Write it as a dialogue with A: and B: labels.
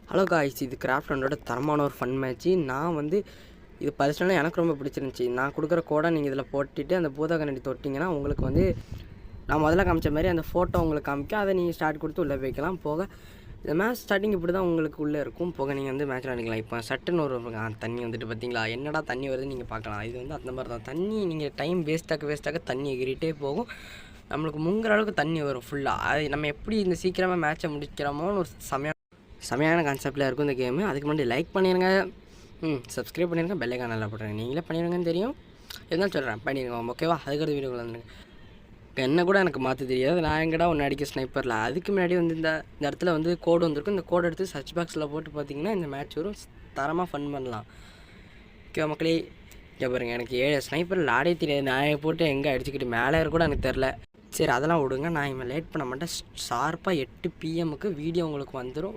A: Hello guys, இது craft ஹண்டோட தரமான ஒரு ஃபன் மேட்ச்சு. நான் வந்து இது பர்சனலாக எனக்கு ரொம்ப பிடிச்சிருந்துச்சி. நான் கொடுக்குற கோடை நீங்கள் இதில் போட்டுட்டு அந்த பூத கண்ணாடி தொட்டிங்கன்னா உங்களுக்கு வந்து நான் முதல்ல காமிச்ச மாதிரி அந்த ஃபோட்டோ உங்களுக்கு காமிக்கும். அதை நீங்கள் ஸ்டார்ட் கொடுத்து உள்ளே போய்க்கலாம். போக இந்த மேட்ச் ஸ்டார்டிங் இப்படி தான் உங்களுக்கு உள்ளே இருக்கும். போக நீங்கள் வந்து மேட்ச் விளாண்டிக்கலாம். இப்போ சட்டுன்னு ஒரு தண்ணி வந்துட்டு பார்த்தீங்களா, என்னடா தண்ணி வருதுன்னு நீங்கள் பார்க்கலாம். இது வந்து அந்த மாதிரி தான் தண்ணி. நீங்கள் டைம் வேஸ்ட்டாக தண்ணி எகிரிட்டே போகும். நம்மளுக்கு முங்குற அளவுக்கு தண்ணி வரும் ஃபுல்லாக. அது நம்ம எப்படி இந்த சீக்கிரமாக மேட்ச்சை முடிக்கிறோமோன்னு ஒரு செமையான கான்செப்டில் இருக்கும் இந்த கேமு. அதுக்கு முன்னாடி லைக் பண்ணிடுங்க, சப்ஸ்கிரைப் பண்ணிடுங்க, பெல் ஐகான் நல்லா போட்டுருங்க. நீங்களே பண்ணிடுங்கன்னு தெரியும், இருந்தாலும் சொல்கிறேன் பண்ணிடுங்க, ஓகேவா? அதுக்கடுத்து வீடியோக்குள்ள வந்துடுங்க. என்ன கூட எனக்கு மாற்ற தெரியாது. நான் எங்கடா ஒன்று அடிக்க ஸ்னைப்பரில். அதுக்கு முன்னாடி வந்து இந்த இடத்துல வந்து கோடு வந்திருக்கும். இந்த கோடை எடுத்து சர்ச் பாக்ஸில் போட்டு பார்த்தீங்கன்னா இந்த மேட்ச் வரும். தரமாக ஃபன் பண்ணலாம். ஓகேவா மக்களே? இங்கே பாருங்கள், எனக்கு 7 ஸ்னைப்பரில் ஆடே தெரியாது. நான் போட்டு எங்கே அடிச்சுக்கிட்டு மேலே கூட எனக்கு தெரில. சரி, அதெல்லாம் விடுங்க. நான் இவன் லேட் பண்ண மாட்டேன். ஷார்ப்பாக 8 PM வீடியோ உங்களுக்கு வந்துடும்.